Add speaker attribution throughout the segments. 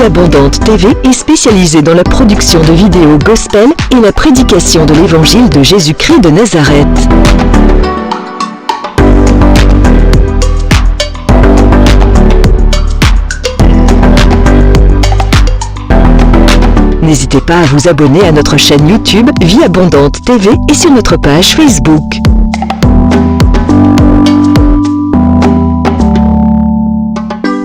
Speaker 1: Abondante TV est spécialisée dans la production de vidéos gospel et la prédication de l'évangile de Jésus-Christ de Nazareth. N'hésitez pas à vous abonner à notre chaîne YouTube Vie Abondante TV et sur notre page Facebook.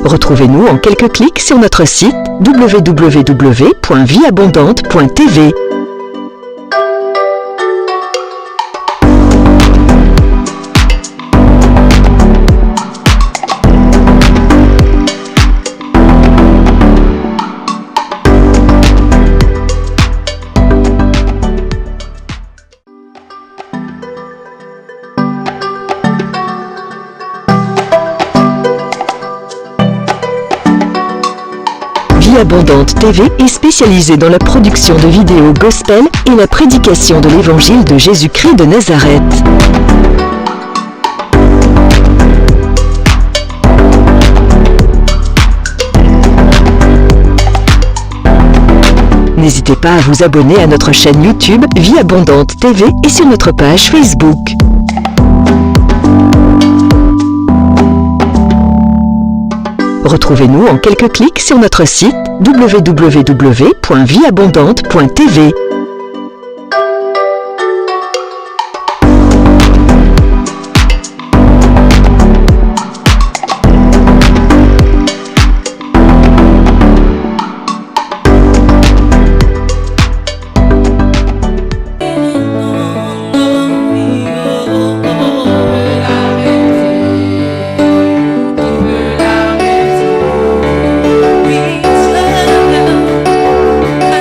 Speaker 1: Retrouvez-nous en quelques clics sur notre site www.vieabondante.tv. Vie Abondante TV est spécialisée dans la production de vidéos gospel et la prédication de l'évangile de Jésus-Christ de Nazareth. N'hésitez pas à vous abonner à notre chaîne YouTube Vie Abondante TV et sur notre page Facebook. Retrouvez-nous en quelques clics sur notre site www.vieabondante.tv.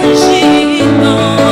Speaker 2: Agis dans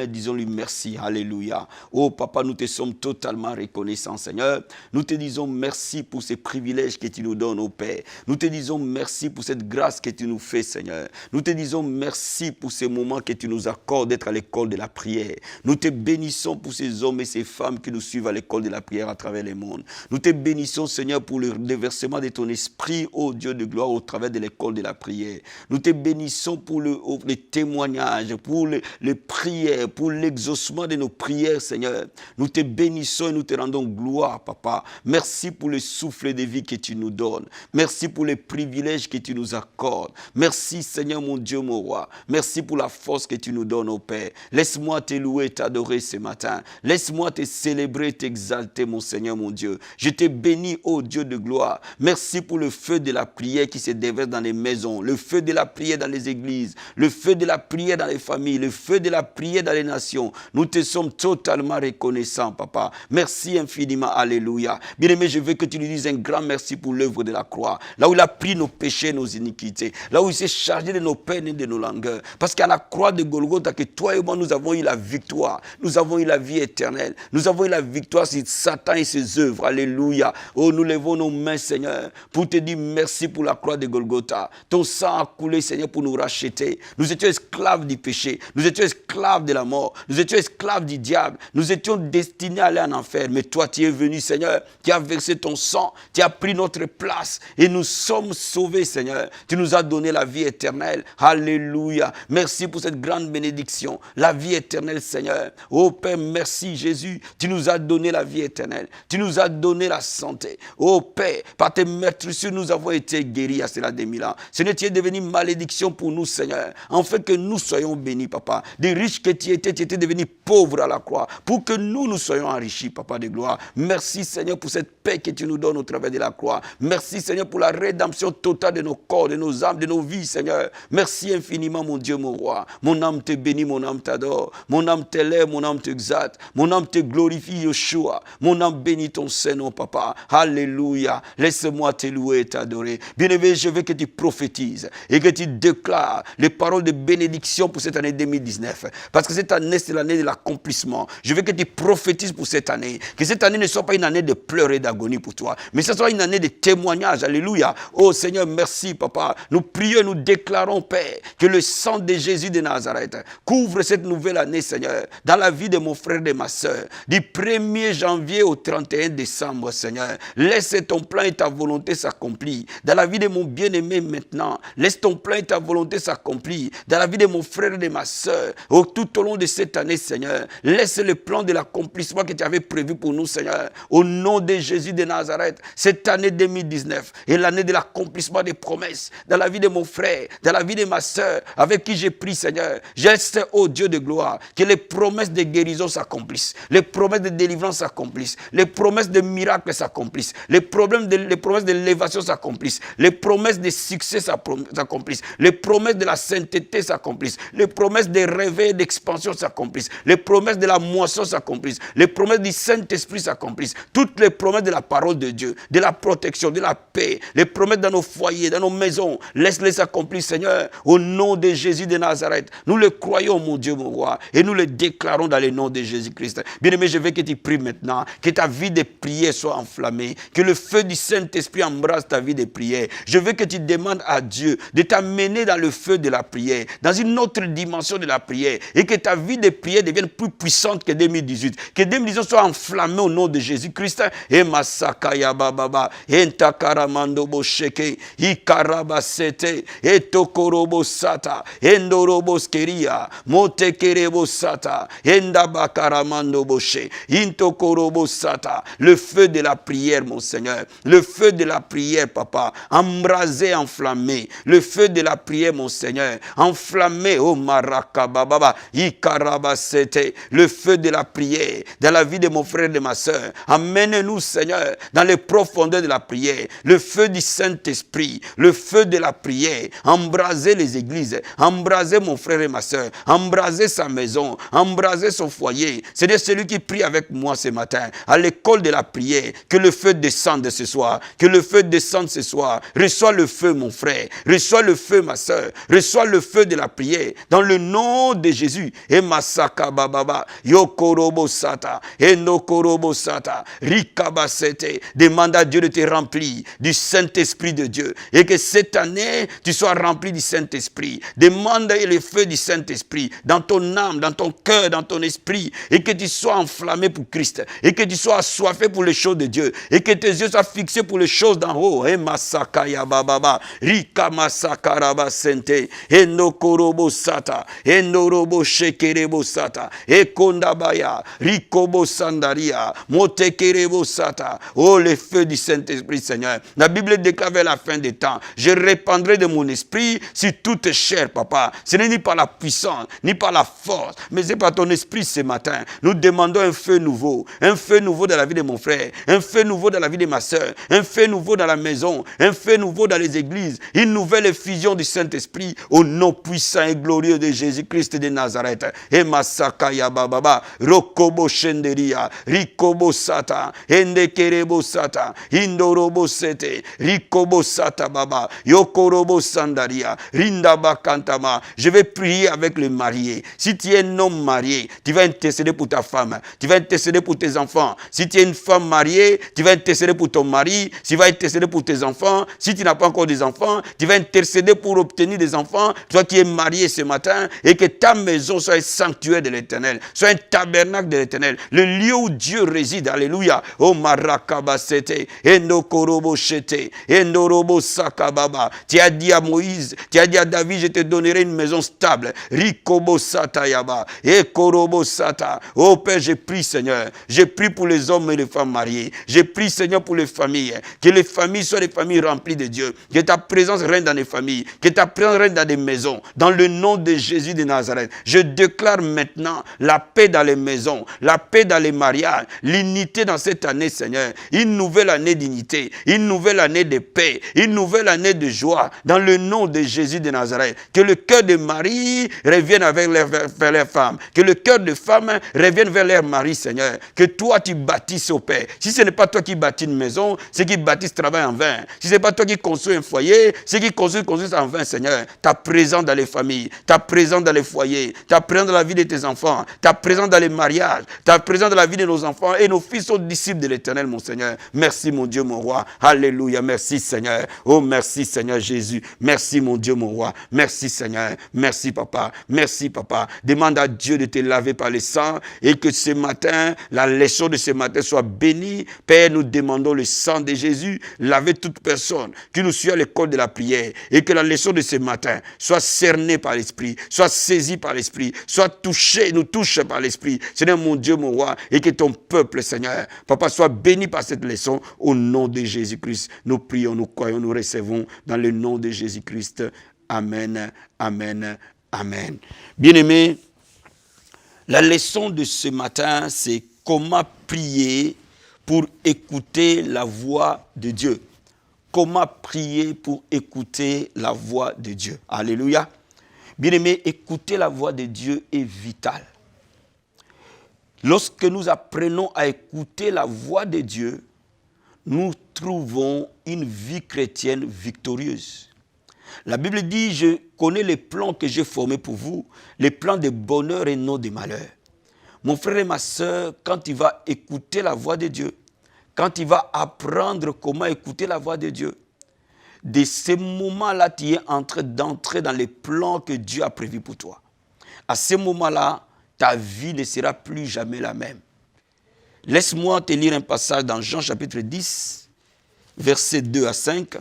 Speaker 2: mains, disons-lui merci. Alléluia. Oh papa, nous te sommes totalement reconnaissants, Seigneur. Nous te disons merci pour ces privilèges que tu nous donnes, oh Père. Nous te disons merci pour cette grâce que tu nous fais, Seigneur. Nous te disons merci pour ces moments que tu nous accordes d'être à l'école de la prière. Nous te bénissons pour ces hommes et ces femmes qui nous suivent à l'école de la prière à travers le monde. Nous te bénissons, Seigneur, pour le déversement de ton esprit, ô Dieu de gloire, au travers de l'école de la prière. Nous te bénissons pour les témoignages, pour les prières, pour l'exaucement de nos prières, Seigneur. Nous te bénissons et nous te rendons gloire, Papa. Merci pour le souffle de vie que tu nous donnes. Merci pour les privilèges que tu nous accordes. Merci, Seigneur, mon Dieu, mon roi. Merci pour la force que tu nous donnes, ô Père. Laisse-moi te louer, t'adorer ce matin. Laisse-moi te célébrer, t'exalter, mon Seigneur, mon Dieu. Je te bénis, ô Dieu de gloire. Merci pour le feu de la prière qui se déverse dans les maisons, le feu de la prière dans les églises, le feu de la prière dans les familles, le feu de la prière dans les nations. Nous te sommes totalement reconnaissants, Papa. Merci infiniment, alléluia. Bien-aimé, je veux que tu lui dises un grand merci pour l'œuvre de la croix. Là où il a pris nos péchés, nos iniquités. Là où il s'est chargé de nos peines et de nos langueurs. Parce qu'à la croix de Golgotha, que toi et moi, nous avons eu la victoire. Nous avons eu la vie éternelle. Nous avons eu la victoire sur Satan et ses œuvres. Alléluia. Oh, nous levons nos mains, Seigneur, pour te dire merci pour la croix de Golgotha. Ton sang a coulé, Seigneur, pour nous racheter. Nous étions esclaves du péché. Nous étions esclaves de la mort. Nous étions esclaves du diable. Nous étions destinés à aller en enfer. Mais toi, tu es venu, Seigneur. Tu as versé ton sang. Tu as pris notre place. Et nous sommes sauvés, Seigneur. Tu nous as donné la vie éternelle. Alléluia. Merci pour cette grande bénédiction. La vie éternelle, Seigneur. Oh Père, merci Jésus. Tu nous as donné la vie éternelle. Tu nous as donné la santé. Oh Père, par tes meurtrissures, nous avons été guéris à cela des 1000 ans. Seigneur, tu es devenu malédiction pour nous, Seigneur. En fait que nous soyons bénis, Papa. Des riches que tu étais devenu pauvre à la croix. Pour que nous soyons enrichis, Papa de gloire. Merci, Seigneur, pour cette paix que tu nous donnes au travers de la croix. Merci, Seigneur, pour la rédemption totale de nos corps, de nos âmes, de nos vies, Seigneur. Merci infiniment, mon Dieu, mon roi. Mon âme te bénit, mon âme t'adore. Mon âme t'élève, mon âme t'exalte. Mon âme te glorifie, Yeshua. Mon âme bénit ton Saint-Nom, Papa. Alléluia. Laisse-moi te louer et t'adorer. Bien-aimé, je veux que tu prophétises et que tu déclares les paroles de bénédiction pour cette année 2019. Parce que cette année, c'est l'année de l'accomplissement. Je veux que tu prophétises pour cette année. Que cette année ne soit pas une année de pleurs et d'agonie pour toi, mais ce soit une année de témoignage. Alléluia. Oh Seigneur, merci, Papa. Nous prions et nous déclarons, Père, que le sang de Jésus de Nazareth couvre cette nouvelle année, Seigneur, dans la vie de mon frère et de ma soeur. Du 1er janvier au 31 décembre, Seigneur. Laisse ton plan et ta volonté s'accomplir. Dans la vie de mon bien-aimé maintenant. Laisse ton plan et ta volonté s'accomplir. Dans la vie de mon frère et de ma soeur. Oh, tout au long de cette année, Seigneur. Laisse le plan de l'accomplissement que tu avais prévu pour nous, Seigneur. Au nom de Jésus de Nazareth. Cette année 2019 est l'année de l'accomplissement des promesses. Dans la vie de mon frère. Dans la vie de ma soeur. Avec qui j'ai pris, Seigneur. J'espère, oh Dieu de gloire, que les promesses de guérison s'accomplissent. Les promesses de délivrance s'accomplissent. Les promesses de miracles s'accomplissent. Les promesses de l'élévation s'accomplissent. Les promesses de succès s'accomplissent. Les promesses de la sainteté s'accomplissent. Les promesses de réveil et d'expansion s'accomplissent. Les promesses de la moisson s'accomplissent. Les promesses du Saint-Esprit s'accomplissent. Toutes les promesses de la parole de Dieu, de la protection, de la paix, les promesses dans nos foyers, dans nos maisons, laisse-les s'accomplir, Seigneur, au nom de Jésus de Nazareth. Nous le croyons, mon Dieu, mon roi, et nous le déclarons dans le nom de Jésus-Christ. Bien-aimé, je veux que tu pries maintenant, que ta vie de prière soit enflammée, que le feu du Saint-Esprit embrasse ta vie de prière. Je veux que tu demandes à Dieu de t'amener dans le feu de la prière, dans une autre dimension de la prière, et que ta vie de prière devienne plus puissante que 2018. Que 2018 soit enflammée au nom de Jésus-Christ. Et Masakaya Baba, et Takaramando Bosheke, Ikarabasete, et Tokorobo Sata, Endorobo Skeria, Motekerebo Sata, Endabakaramando Boshe, Intokorobo Sata. Le feu de la prière, mon Seigneur. Le feu de la prière, Papa. Embrasé, enflammé. Le feu de la prière, mon Seigneur. Enflammé, oh Marakababa, Ikarabasete. Le feu de la prière dans la vie de mon frère et de ma soeur. Amène-nous, Seigneur, dans les profondeurs de la prière. Le feu du Saint-Esprit. Le feu de la prière. Embraser les églises. Embraser mon frère et ma soeur. Embraser sa maison. Embraser son foyer. C'est celui qui prie avec moi ce matin à l'école de la prière. Que le feu descende ce soir. Que le feu descende ce soir. Reçois le feu, mon frère. Reçois le feu, ma soeur. Reçois le feu de la prière. Dans le nom de Jésus. Et Massa Kababa, Yokorobo Sata, Enokorobo Sata, Rikabasete. Demande à Dieu de te remplir du Saint-Esprit de Dieu. Et que cette année, tu sois rempli du Saint-Esprit. Demande le feu du Saint-Esprit dans ton âme, dans ton cœur, dans ton esprit. Et que tu sois enflammé pour Christ. Et que tu sois assoiffé pour les choses de Dieu. Et que tes yeux soient fixés pour les choses d'en haut. E Masakaya Bababa, Rika Masakaraba Sente, Enokorobo Sata, Enorobo Shekerebo Sata, Ekondabaya, Rikobo Sandaria, Motekerebo Sata. Oh, le feu du Saint-Esprit, Seigneur. La Bible déclare vers la fin des temps, je répandrai de mon esprit sur toute chair, papa. Ce n'est ni par la puissance, ni par la force, mais c'est par ton esprit ce matin. Nous demandons un feu nouveau dans la vie de mon frère, un feu nouveau dans la vie de ma soeur, un feu nouveau dans la maison, un feu nouveau dans les églises, une nouvelle effusion du Saint-Esprit au nom puissant et glorieux de Jésus-Christ de Nazareth. Et Masakaya Bababa, Rokobo Shenderia, Rikobo Sata, Endekerebo Sata, Indorobo Sete, Rikobo Sata Baba, Yokorobo Sandaria, Rindaba Kantama. Je vais prier avec le marié. Si tu es un homme marié, tu vas intercéder pour ta femme, tu vas intercéder pour tes enfants. Si tu es une femme mariée, tu vas intercéder pour ton mari, tu vas intercéder pour tes enfants. Si tu n'as pas encore des enfants, tu vas intercéder pour obtenir des enfants. Toi qui es marié ce matin, et que ta maison soit un sanctuaire de l'Éternel, soit un tabernacle de l'Éternel, le lieu où Dieu réside. Alléluia. Oh Marakabasete, Endokorobo Shete, Endorobo Sakababa. Tu as dit à Moïse, tu as dit à David, je te donnerai une maison stable. Rikobo Satayaba, Ekorobo Sata. Oh Père, je prie Seigneur, je prie pour les hommes et les femmes mariés. Je prie Seigneur pour les familles, que les familles soient des familles remplies de Dieu, que ta présence règne dans les familles, que ta présence règne dans des maisons, dans le nom de Jésus de Nazareth. Je déclare maintenant la paix dans les maisons, la paix dans les mariages, l'unité dans cette année Seigneur, une nouvelle année d'unité, une nouvelle année de paix, une nouvelle année de joie, dans le nom de Jésus de Nazareth. Que le cœur de mari revienne vers leurs femmes, que le cœur de femme revienne vers leur mari Seigneur, que toi tu bâtisses au Père. Si ce n'est pas toi qui bâtis une maison, ceux qui bâtissent travaillent en vain. Si ce n'est pas toi qui construis un foyer, ceux qui construisent en vain Seigneur. Ta présence dans les familles, ta présence dans les foyers, ta présence dans la vie de tes enfants, ta présence dans les mariages, ta présence dans la vie de nos enfants et nos fils sont disciples de l'Éternel mon Seigneur. Merci mon Dieu mon roi. Alléluia. Merci Seigneur. Oh merci Seigneur Jésus. Merci mon Dieu mon roi. Merci Seigneur. Merci papa. Merci papa. Demande à Dieu de te laver par le sang et que ce matin, la leçon de ce matin soit bénie. Père, nous demandons le sang de Jésus, laver toute personne qui nous suit à l'école de la prière et que la leçon de ce matin soit cernée par l'Esprit, soit saisie par l'Esprit, soit touchée, nous touche par l'Esprit. Seigneur mon Dieu, mon roi, et que ton peuple, Seigneur, papa, soit béni par cette leçon au nom de Jésus-Christ. Nous prions, nous croyons, nous recevons dans le nom de Jésus-Christ. Amen, amen, amen. Bien-aimés, la leçon de ce matin, c'est comment prier pour écouter la voix de Dieu. Comment prier pour écouter la voix de Dieu. Alléluia. Bien-aimés, écouter la voix de Dieu est vital. Lorsque nous apprenons à écouter la voix de Dieu, nous trouvons une vie chrétienne victorieuse. La Bible dit, je connais les plans que j'ai formés pour vous, les plans de bonheur et non de malheur. Mon frère et ma soeur, quand tu vas écouter la voix de Dieu, quand tu vas apprendre comment écouter la voix de Dieu, de ce moment-là, tu es en train d'entrer dans les plans que Dieu a prévus pour toi. À ce moment-là, ta vie ne sera plus jamais la même. Laisse-moi te lire un passage dans Jean chapitre 10, versets 2 à 5.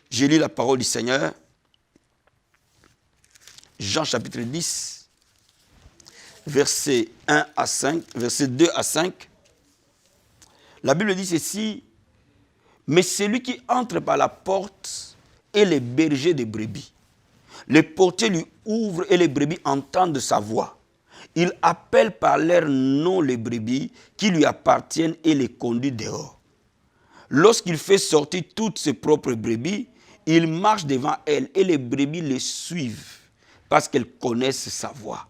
Speaker 2: Je lis la parole du Seigneur. Jean chapitre 10, versets 1 à 5, versets 2 à 5. La Bible dit ceci: mais celui qui entre par la porte est le berger des brebis. Le portier lui ouvre et les brebis entendent sa voix. Il appelle par leur nom les brebis qui lui appartiennent et les conduit dehors. Lorsqu'il fait sortir toutes ses propres brebis, il marche devant elles et les brebis les suivent parce qu'elles connaissent sa voix.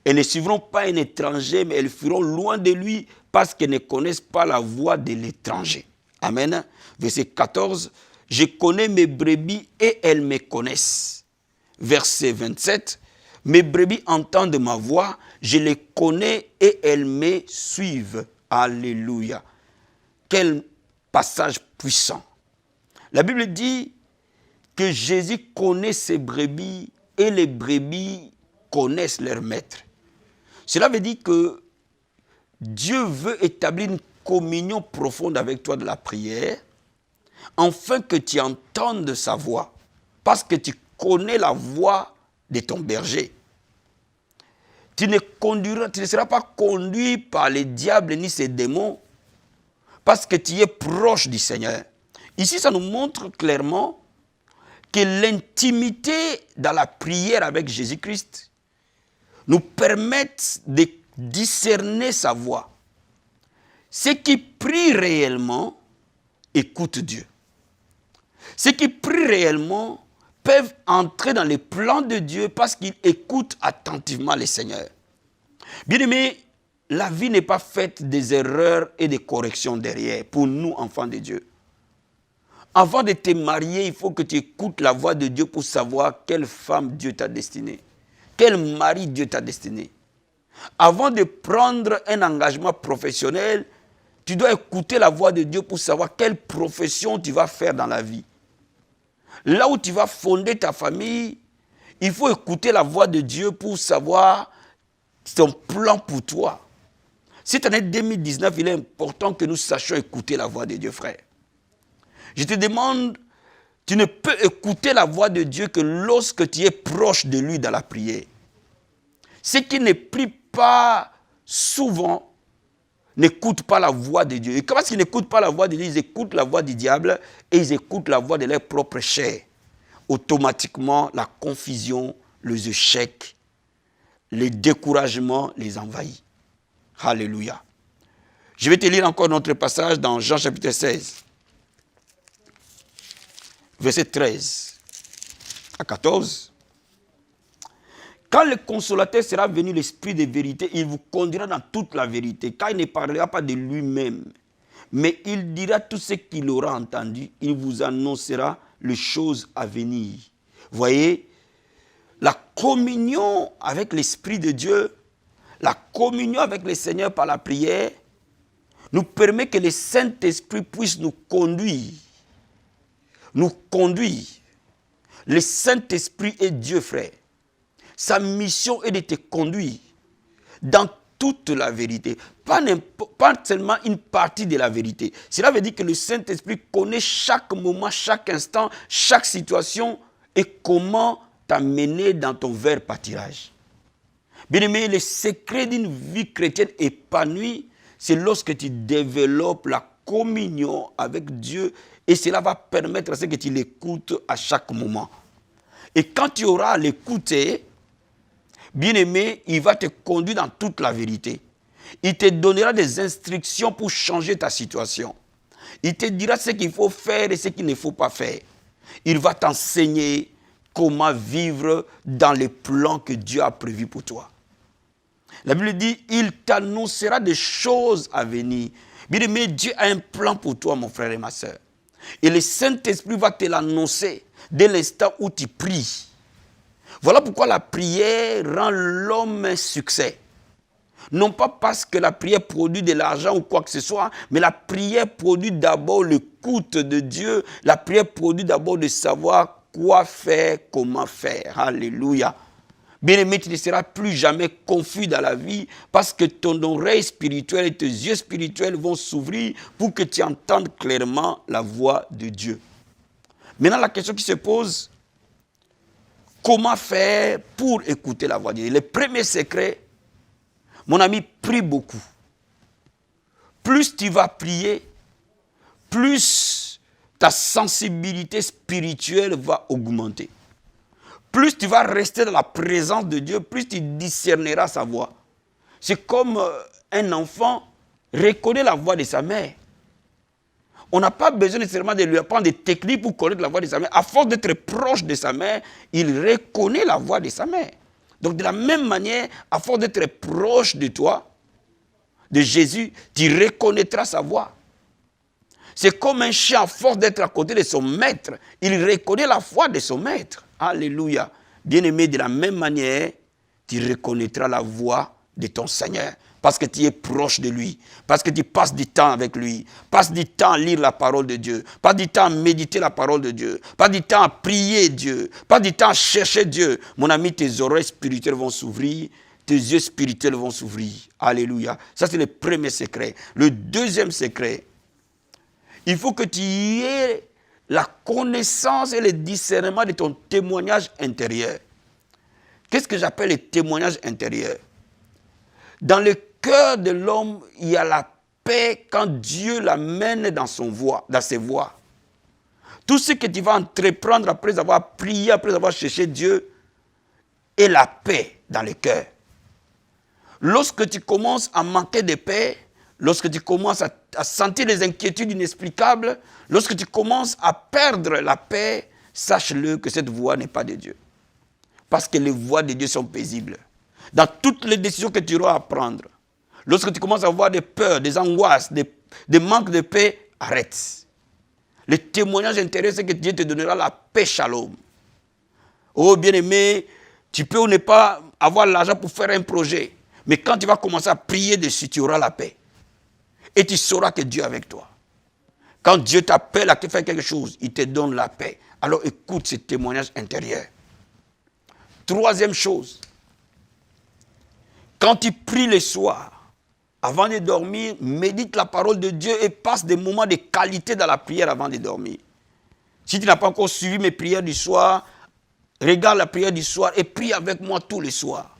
Speaker 2: Elles ne suivront pas un étranger, mais elles fuiront loin de lui parce qu'elles ne connaissent pas la voix de l'étranger. Amen. Verset 14. Je connais mes brebis et elles me connaissent. Verset 27. Mes brebis entendent ma voix, je les connais et elles me suivent. Alléluia. Quel passage puissant. La Bible dit que Jésus connaît ses brebis et les brebis connaissent leur maître. Cela veut dire que Dieu veut établir une communion profonde avec toi de la prière, afin que tu entendes sa voix, parce que tu connais la voix de ton berger. Tu ne seras pas conduit par les diables ni ses démons, parce que tu es proche du Seigneur. Ici, ça nous montre clairement que l'intimité dans la prière avec Jésus-Christ nous permet de discerner sa voix. Ceux qui prient réellement écoutent Dieu. Ceux qui prient réellement peuvent entrer dans les plans de Dieu parce qu'ils écoutent attentivement le Seigneur. Bien-aimés, la vie n'est pas faite des erreurs et des corrections derrière pour nous, enfants de Dieu. Avant de te marier, il faut que tu écoutes la voix de Dieu pour savoir quelle femme Dieu t'a destinée, quel mari Dieu t'a destiné. Avant de prendre un engagement professionnel, tu dois écouter la voix de Dieu pour savoir quelle profession tu vas faire dans la vie. Là où tu vas fonder ta famille, il faut écouter la voix de Dieu pour savoir son plan pour toi. Cette année 2019, il est important que nous sachions écouter la voix de Dieu, frère. Je te demande, tu ne peux écouter la voix de Dieu que lorsque tu es proche de lui dans la prière. Ceux qui ne prient pas souvent n'écoutent pas la voix de Dieu. Et comment est-ce qu'ils n'écoutent pas la voix de Dieu? Ils écoutent la voix du diable et ils écoutent la voix de leur propre chair. Automatiquement, la confusion, les échecs, les découragements les envahissent. Alléluia. Je vais te lire encore notre passage dans Jean chapitre 16. Verset 13 à 14. Quand le consolateur sera venu, l'Esprit de vérité, il vous conduira dans toute la vérité, car il ne parlera pas de lui-même, mais il dira tout ce qu'il aura entendu, il vous annoncera les choses à venir. Voyez, la communion avec l'Esprit de Dieu, la communion avec le Seigneur par la prière, nous permet que le Saint-Esprit puisse nous conduire. Nous conduire. Le Saint-Esprit est Dieu, frère. Sa mission est de te conduire dans toute la vérité. Pas seulement une partie de la vérité. Cela veut dire que le Saint-Esprit connaît chaque moment, chaque instant, chaque situation et comment t'amener dans ton vers pâturage. Bien-aimé, le secret d'une vie chrétienne épanouie, c'est lorsque tu développes la communion avec Dieu et cela va permettre à ce que tu l'écoutes à chaque moment. Et quand tu auras à l'écouter, bien-aimé, il va te conduire dans toute la vérité. Il te donnera des instructions pour changer ta situation. Il te dira ce qu'il faut faire et ce qu'il ne faut pas faire. Il va t'enseigner comment vivre dans les plans que Dieu a prévus pour toi. La Bible dit, il t'annoncera des choses à venir. Bien-aimé, Dieu a un plan pour toi, mon frère et ma soeur. Et le Saint-Esprit va te l'annoncer dès l'instant où tu pries. Voilà pourquoi la prière rend l'homme un succès. Non pas parce que la prière produit de l'argent ou quoi que ce soit, mais la prière produit d'abord l'écoute de Dieu. La prière produit d'abord de savoir quoi faire, comment faire. Alléluia. Bien-aimé, tu ne seras plus jamais confus dans la vie parce que ton oreille spirituelle et tes yeux spirituels vont s'ouvrir pour que tu entendes clairement la voix de Dieu. Maintenant, la question qui se pose, comment faire pour écouter la voix de Dieu? Le premier secret, mon ami, prie beaucoup. Plus tu vas prier, plus ta sensibilité spirituelle va augmenter. Plus tu vas rester dans la présence de Dieu, plus tu discerneras sa voix. C'est comme un enfant reconnaît la voix de sa mère. On n'a pas besoin nécessairement de lui apprendre des techniques pour connaître la voix de sa mère. À force d'être proche de sa mère, il reconnaît la voix de sa mère. Donc de la même manière, à force d'être proche de toi, de Jésus, tu reconnaîtras sa voix. C'est comme un chien, à force d'être à côté de son maître, il reconnaît la voix de son maître. Alléluia. Bien-aimé, de la même manière, tu reconnaîtras la voix de ton Seigneur. Parce que tu es proche de lui. Parce que tu passes du temps avec lui. Passe du temps à lire la parole de Dieu. Passe du temps à méditer la parole de Dieu. Passe du temps à prier Dieu. Passe du temps à chercher Dieu. Mon ami, tes oreilles spirituelles vont s'ouvrir. Tes yeux spirituels vont s'ouvrir. Alléluia. Ça, c'est le premier secret. Le deuxième secret, il faut que tu aies la connaissance et le discernement de ton témoignage intérieur. Qu'est-ce que j'appelle le témoignage intérieur? Dans le cœur de l'homme, il y a la paix quand Dieu l'amène dans ses voies. Tout ce que tu vas entreprendre après avoir prié, après avoir cherché Dieu, est la paix dans le cœur. Lorsque tu commences à manquer de paix, lorsque tu commences à sentir des inquiétudes inexplicables, lorsque tu commences à perdre la paix, sache-le que cette voie n'est pas de Dieu. Parce que les voies de Dieu sont paisibles. Dans toutes les décisions que tu auras à prendre, lorsque tu commences à avoir des peurs, des angoisses, des manques de paix, arrête. Le témoignage intérieur, c'est que Dieu te donnera la paix shalom. Oh bien-aimé, tu peux ou ne pas avoir l'argent pour faire un projet, mais quand tu vas commencer à prier dessus, tu auras la paix. Et tu sauras que Dieu est avec toi. Quand Dieu t'appelle à te faire quelque chose, il te donne la paix. Alors écoute ce témoignage intérieur. Troisième chose, quand tu pries le soir, avant de dormir, médite la parole de Dieu et passe des moments de qualité dans la prière avant de dormir. Si tu n'as pas encore suivi mes prières du soir, regarde la prière du soir et prie avec moi tous les soirs.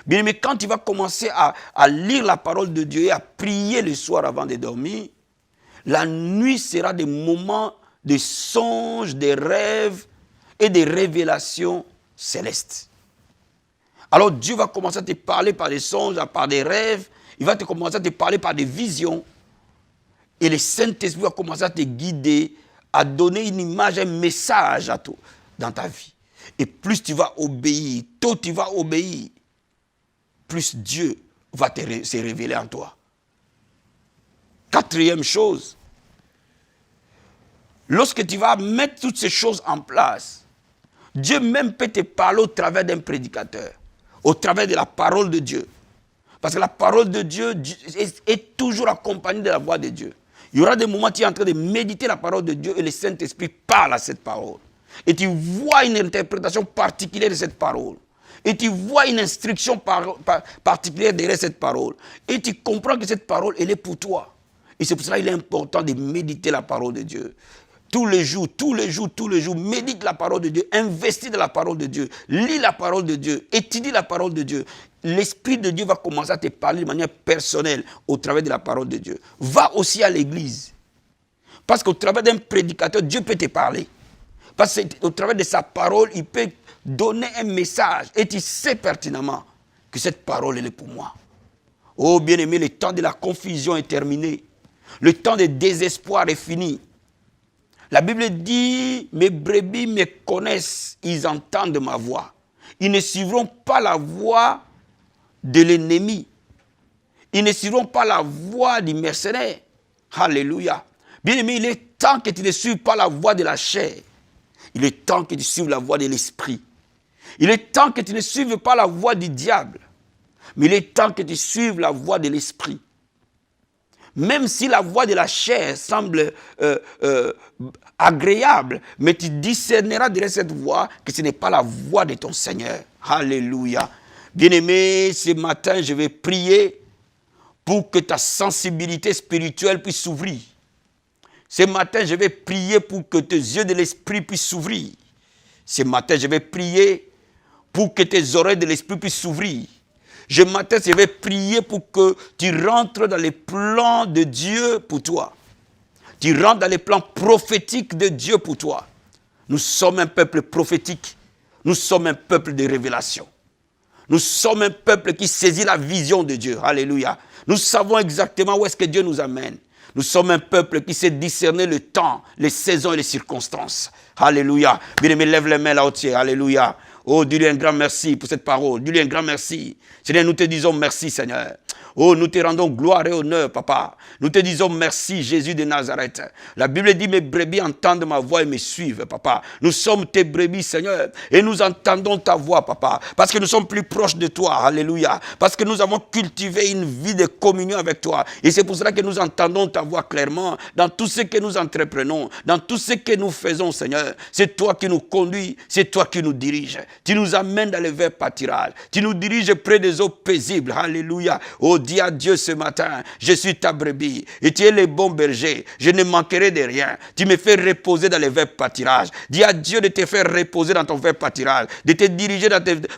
Speaker 2: Bien, mais quand tu vas commencer à lire la parole de Dieu et à prier le soir avant de dormir, la nuit sera des moments de songes, de rêves et de révélations célestes. Alors Dieu va commencer à te parler par des songes, par des rêves. Il va commencer à te parler par des visions. Et le Saint-Esprit va commencer à te guider, à donner une image, un message à toi dans ta vie. Et plus tu vas obéir, tôt tu vas obéir, plus Dieu va se révéler en toi. Quatrième chose, lorsque tu vas mettre toutes ces choses en place, Dieu même peut te parler au travers d'un prédicateur, au travers de la parole de Dieu. Parce que la parole de Dieu est toujours accompagnée de la voix de Dieu. Il y aura des moments où tu es en train de méditer la parole de Dieu et le Saint-Esprit parle à cette parole. Et tu vois une interprétation particulière de cette parole. Et tu vois une instruction particulière derrière cette parole. Et tu comprends que cette parole, elle est pour toi. Et c'est pour cela qu'il est important de méditer la parole de Dieu. Tous les jours, médite la parole de Dieu, investis dans la parole de Dieu, lis la parole de Dieu, étudie la parole de Dieu. L'Esprit de Dieu va commencer à te parler de manière personnelle au travers de la parole de Dieu. Va aussi à l'église. Parce qu'au travers d'un prédicateur, Dieu peut te parler. Parce qu'au travers de sa parole, il peut donner un message. Et tu sais pertinemment que cette parole, elle est pour moi. Oh bien-aimé, le temps de la confusion est terminé. Le temps de désespoir est fini. La Bible dit, mes brebis me connaissent, ils entendent ma voix. Ils ne suivront pas la voix de l'ennemi. Ils ne suivront pas la voix du mercenaire. Alléluia. Bien-aimé, il est temps que tu ne suives pas la voix de la chair. Il est temps que tu suives la voix de l'esprit. Il est temps que tu ne suives pas la voix du diable. Mais il est temps que tu suives la voix de l'esprit. Même si la voix de la chair semble agréable, mais tu discerneras derrière cette voix que ce n'est pas la voix de ton Seigneur. Alléluia. Bien-aimé, ce matin, je vais prier pour que ta sensibilité spirituelle puisse s'ouvrir. Ce matin, je vais prier pour que tes yeux de l'esprit puissent s'ouvrir. Ce matin, je vais prier pour que tes oreilles de l'esprit puissent s'ouvrir. Ce matin, je vais prier pour que tu rentres dans les plans de Dieu pour toi. Tu rentres dans les plans prophétiques de Dieu pour toi. Nous sommes un peuple prophétique. Nous sommes un peuple de révélation. Nous sommes un peuple qui saisit la vision de Dieu. Alléluia. Nous savons exactement où est-ce que Dieu nous amène. Nous sommes un peuple qui sait discerner le temps, les saisons et les circonstances. Alléluia. Bien-aimé, lève les mains là-haut. Alléluia. Oh, dis-lui un grand merci pour cette parole. Dis-lui un grand merci. Seigneur, nous te disons merci, Seigneur. Oh, nous te rendons gloire et honneur, papa. Nous te disons merci, Jésus de Nazareth. La Bible dit, mes brebis entendent ma voix et me suivent, papa. Nous sommes tes brebis, Seigneur, et nous entendons ta voix, papa, parce que nous sommes plus proches de toi, alléluia, parce que nous avons cultivé une vie de communion avec toi, et c'est pour cela que nous entendons ta voix clairement, dans tout ce que nous entreprenons, dans tout ce que nous faisons, Seigneur. C'est toi qui nous conduis, c'est toi qui nous diriges. Tu nous amènes dans les verts pâtirages, tu nous diriges près des eaux paisibles, alléluia. Oh, dis à Dieu ce matin, je suis ta brebis, et tu es le bon berger, je ne manquerai de rien. Tu me fais reposer dans les verts pâtirages. Dis à Dieu de te faire reposer dans ton vert pâtirage, de te diriger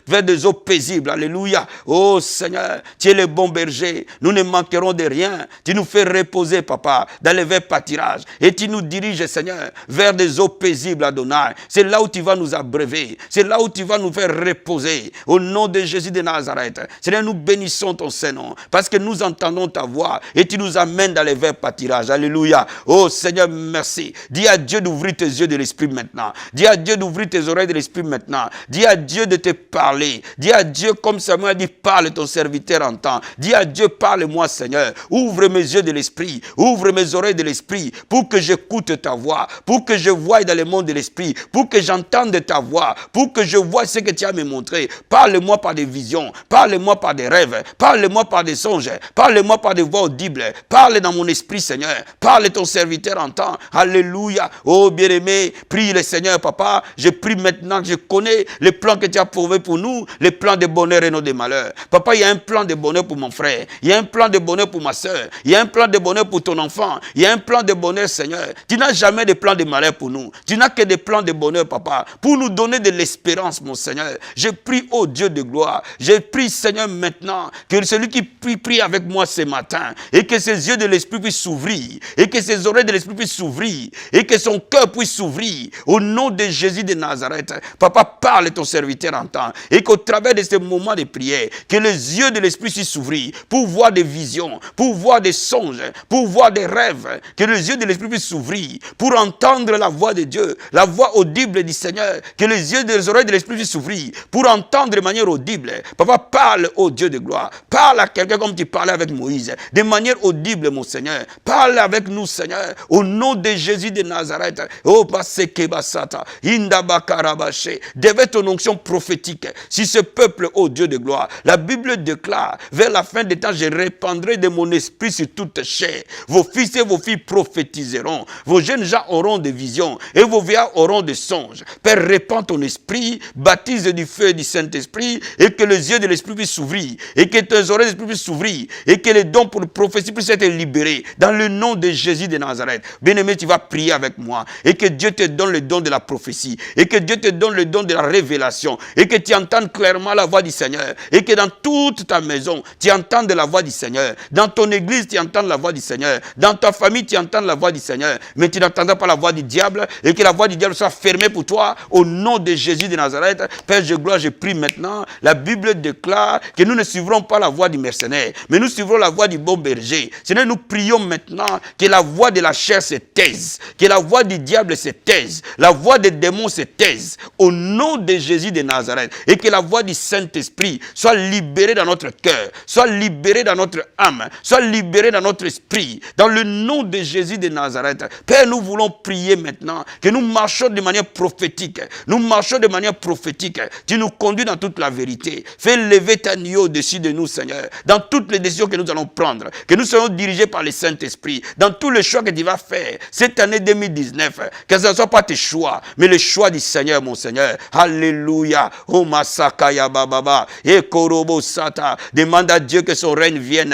Speaker 2: vers des eaux paisibles, alléluia. Oh Seigneur, tu es le bon berger, nous ne manquerons de rien. Tu nous fais reposer, papa, dans les verts pâtirages, et tu nous diriges, Seigneur, vers des eaux paisibles, Adonai. C'est là où tu vas nous abreuver, c'est là où tu vas nous faire reposer, au nom de Jésus de Nazareth. Seigneur, nous bénissons ton Saint-Nom, parce que nous entendons ta voix, et tu nous amènes dans les verts pâtirages, alléluia. Oh Seigneur, merci. Dis à Dieu d'ouvrir tes yeux de l'esprit maintenant. Dis à Dieu d'ouvrir tes oreilles de l'esprit maintenant. Dis à Dieu de te parler. Dis à Dieu comme Samuel a dit, parle, ton serviteur entend. Dis à Dieu, parle-moi Seigneur. Ouvre mes yeux de l'esprit. Ouvre mes oreilles de l'esprit pour que j'écoute ta voix. Pour que je voie dans le monde de l'esprit. Pour que j'entende ta voix. Pour que je voie ce que tu as me montré. Parle-moi par des visions. Parle-moi par des rêves. Parle-moi par des songes. Parle-moi par des voix audibles. Parle dans mon esprit Seigneur. Parle, ton serviteur entend. Alléluia. Oh bien-aimé, prie le Seigneur, papa. Je prie maintenant que je connais les plans que tu as prouvés pour nous, les plans de bonheur et non de malheur. Papa, il y a un plan de bonheur pour mon frère. Il y a un plan de bonheur pour ma soeur. Il y a un plan de bonheur pour ton enfant. Il y a un plan de bonheur, Seigneur. Tu n'as jamais de plan de malheur pour nous. Tu n'as que des plans de bonheur, papa, pour nous donner de l'espérance, mon Seigneur. Je prie, oh Dieu de gloire. Je prie, Seigneur, maintenant, que celui qui prie avec moi ce matin, et que ses yeux de l'esprit puissent s'ouvrir, et que ses oreilles de l'esprit puissent s'ouvrir, et que son cœur puisse s'ouvrir, au nom de Jésus de Nazareth. Papa, parle, ton serviteur entend, et qu'au travers de ce moment de prière, que les yeux de l'esprit puissent s'ouvrir, pour voir des visions, pour voir des songes, pour voir des rêves, que les yeux de l'esprit puissent s'ouvrir, pour entendre la voix de Dieu, la voix audible du Seigneur, que les yeux des oreilles de l'esprit puissent s'ouvrir, pour entendre de manière audible. Papa, parle, ô Dieu de gloire, parle à quelqu'un comme tu parlais avec Moïse, de manière audible, mon Seigneur, parle avec nous, Seigneur, au nom de Jésus de Nazareth. Oh, Basekebasata, Indabakarabache, devait ton onction prophétique sur ce peuple, ô Dieu de gloire. La Bible déclare, vers la fin des temps, je répandrai de mon esprit sur toute chair. Vos fils et vos filles prophétiseront, vos jeunes gens auront des visions, et vos vieillards auront des songes. Père, répands ton esprit, baptise du feu et du Saint-Esprit, et que les yeux de l'esprit puissent s'ouvrir, et que tes oreilles de l'esprit puissent s'ouvrir, et que les dons pour la prophétie puissent être libérés, dans le nom de Jésus de Nazareth. Bien-aimé, tu vas prier avec moi, et que Dieu te donne le don de la prophétie, et que Dieu te donne le don de la révélation, et que tu entendes clairement la voix du Seigneur, et que dans toute ta maison, tu entends la voix du Seigneur, dans ton église, tu entends la voix du Seigneur, dans ta famille, tu entends la voix du Seigneur, mais tu n'entendras pas la voix du diable, et que la voix du diable soit fermée pour toi, au nom de Jésus de Nazareth. Père, je gloire, je prie maintenant. La Bible déclare que nous ne suivrons pas la voix du mercenaire, mais nous suivrons la voix du bon berger. Seigneur, nous prions maintenant que la voix de la chair se taise, que la voix du diable se taise, la voix des démons se taise, au nom de Jésus de Nazareth, et que la voix du Saint-Esprit soit libérée dans notre cœur, soit libérée dans notre âme, soit libérée dans notre esprit, dans le nom de Jésus de Nazareth. Père, nous voulons prier maintenant que nous marchons de manière prophétique, nous marchons de manière prophétique. Tu nous conduis dans toute la vérité. Fais lever ta nuée au-dessus de nous, Seigneur, dans toutes les décisions que nous allons prendre, que nous soyons dirigés par le Saint-Esprit, dans tous les choix que tu vas faire cette année 2019, que ce ne soit pas tes choix, mais les choix du Seigneur, mon Seigneur. Alléluia. Oh Masakaya Bababa. Et Korobo Sata. Demande à Dieu que son règne vienne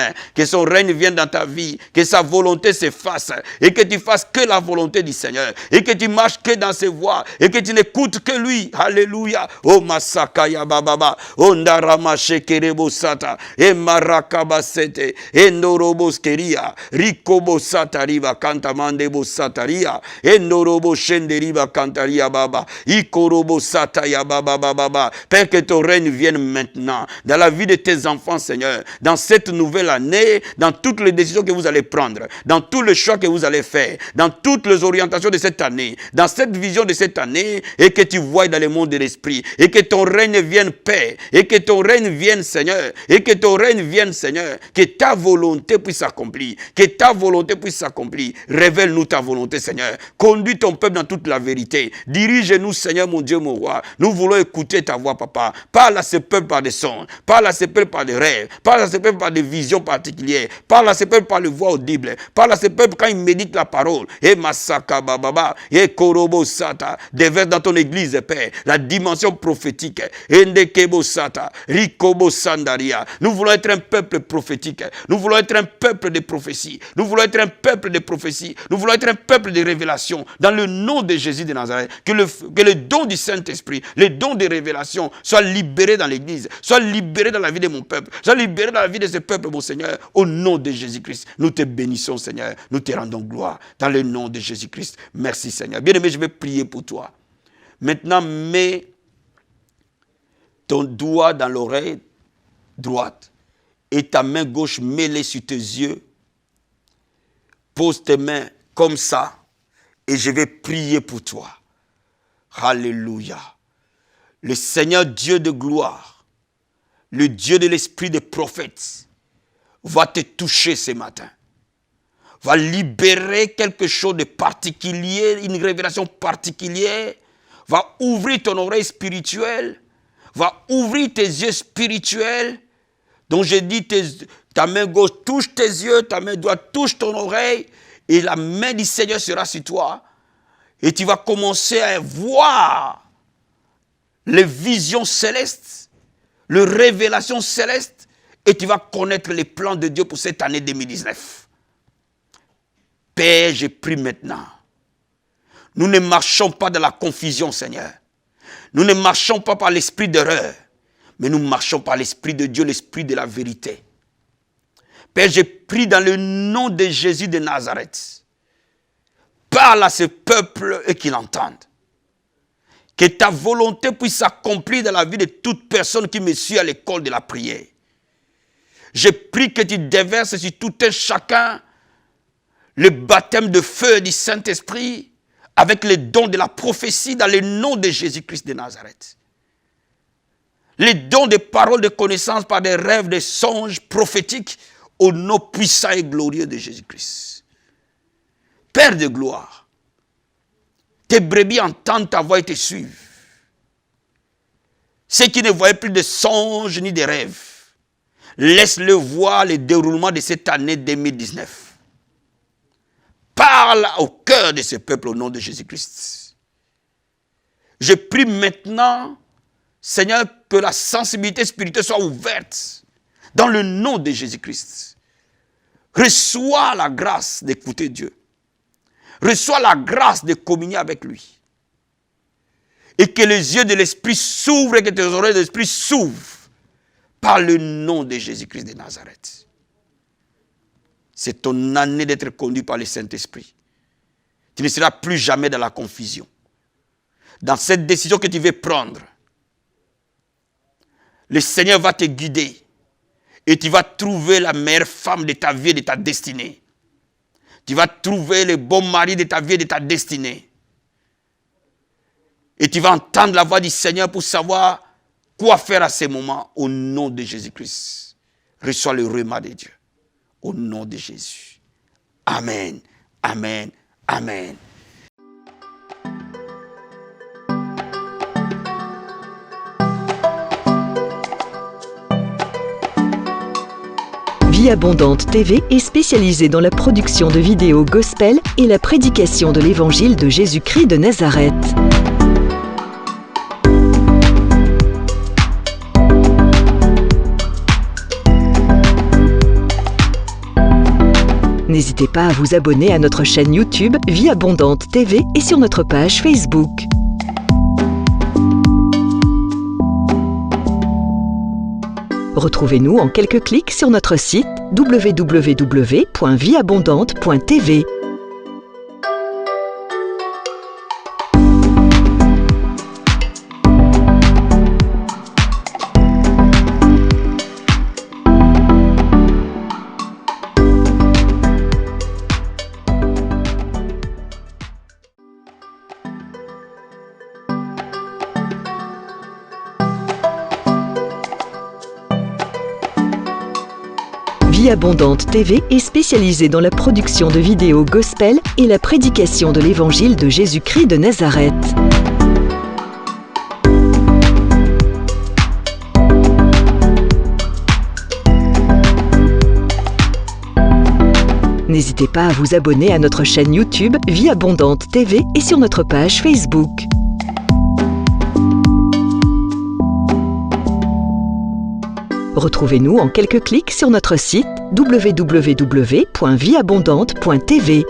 Speaker 2: dans ta vie, que sa volonté se fasse, et que tu fasses que la volonté du Seigneur, et que tu marches que dans ses voies, et que tu n'écoutes que lui. Alléluia. Oh Masakaya Bababa. Oh Ndarama Shekerebo Sata. Et Marakaba Sete. Et Norobo Skeria. Rikobo Satariba Kantamandebo Sataria. Et Norobo Shenderiba Kantaria Baba. Ikorobo Sataya Baba Baba. Père, que ton règne vienne maintenant dans la vie de tes enfants, Seigneur, dans cette nouvelle année, dans toutes les décisions que vous allez prendre, dans tous les choix que vous allez faire, dans toutes les orientations de cette année, dans cette vision de cette année, et que tu voies dans le monde de l'esprit, et que ton règne vienne paix, et que ton règne vienne, Seigneur, et que ton règne vienne vienne, Seigneur, que ta volonté puisse s'accomplir, que ta volonté puisse s'accomplir. Révèle-nous ta volonté, Seigneur. Conduis ton peuple dans toute la vérité. Dirige-nous, Seigneur, mon Dieu, mon roi. Nous voulons écouter ta voix, papa. Parle à ce peuple par des songes, parle à ce peuple par des rêves, parle à ce peuple par des visions particulières, parle à ce peuple par les voix audibles, parle à ce peuple quand il médite la parole. Et Masaka Bababa, et Korobo Sata, déverse dans ton église, Père, la dimension prophétique. Endekebo Sata, Rikobo Sandaria. Nous voulons être un peuple prophétique. Nous voulons être un peuple de prophétie. Nous voulons être un peuple de prophétie. Nous voulons être un peuple de révélation. Dans le nom de Jésus de Nazareth, que le don du Saint-Esprit, le don de révélation soit libéré dans l'église, soit libéré dans la vie de mon peuple, soit libéré dans la vie de ce peuple, mon Seigneur, au nom de Jésus-Christ. Nous te bénissons, Seigneur. Nous te rendons gloire dans le nom de Jésus-Christ. Merci, Seigneur. Bien-aimé, je vais prier pour toi. Maintenant, mets ton doigt dans l'oreille droite et ta main gauche mêlée sur tes yeux. Pose tes mains comme ça et je vais prier pour toi. Alléluia. Le Seigneur Dieu de gloire, le Dieu de l'esprit des prophètes, va te toucher ce matin. Va libérer quelque chose de particulier, une révélation particulière. Va ouvrir ton oreille spirituelle. Va ouvrir tes yeux spirituels. Donc j'ai dit, ta main gauche touche tes yeux, ta main droite touche ton oreille. Et la main du Seigneur sera sur toi. Et tu vas commencer à voir les visions célestes, les révélations célestes. Et tu vas connaître les plans de Dieu pour cette année 2019. Père, je prie maintenant. Nous ne marchons pas dans la confusion, Seigneur. Nous ne marchons pas par l'esprit d'erreur, mais nous marchons par l'esprit de Dieu, l'esprit de la vérité. Père, je prie dans le nom de Jésus de Nazareth. Parle à ce peuple et qu'il entende. Que ta volonté puisse s'accomplir dans la vie de toute personne qui me suit à l'école de la prière. Je prie que tu déverses sur tout un chacun le baptême de feu du Saint-Esprit avec les dons de la prophétie dans le nom de Jésus-Christ de Nazareth. Les dons de paroles de connaissance par des rêves, des songes prophétiques au nom puissant et glorieux de Jésus-Christ. Père de gloire, tes brebis entendent ta voix et te suivent. Ceux qui ne voyaient plus de songes ni de rêves, laisse-le voir le déroulement de cette année 2019. Parle au cœur de ce peuple au nom de Jésus-Christ. Je prie maintenant, Seigneur, que la sensibilité spirituelle soit ouverte dans le nom de Jésus-Christ. Reçois la grâce d'écouter Dieu. Reçois la grâce de communier avec lui. Et que les yeux de l'esprit s'ouvrent et que tes oreilles de l'esprit s'ouvrent par le nom de Jésus-Christ de Nazareth. C'est ton année d'être conduit par le Saint-Esprit. Tu ne seras plus jamais dans la confusion. Dans cette décision que tu veux prendre, le Seigneur va te guider et tu vas trouver la meilleure femme de ta vie et de ta destinée. Tu vas trouver le bon mari de ta vie et de ta destinée. Et tu vas entendre la voix du Seigneur pour savoir quoi faire à ce moment au nom de Jésus-Christ. Reçois le rema de Dieu. Au nom de Jésus. Amen. Amen. Amen.
Speaker 1: Vie Abondante TV est spécialisée dans la production de vidéos gospel et la prédication de l'évangile de Jésus-Christ de Nazareth. N'hésitez pas à vous abonner à notre chaîne YouTube Vie Abondante TV et sur notre page Facebook. Retrouvez-nous en quelques clics sur notre site www.vieabondante.tv. Vie Abondante TV est spécialisée dans la production de vidéos gospel et la prédication de l'évangile de Jésus-Christ de Nazareth. N'hésitez pas à vous abonner à notre chaîne YouTube Vie Abondante TV et sur notre page Facebook. Retrouvez-nous en quelques clics sur notre site www.vieabondante.tv.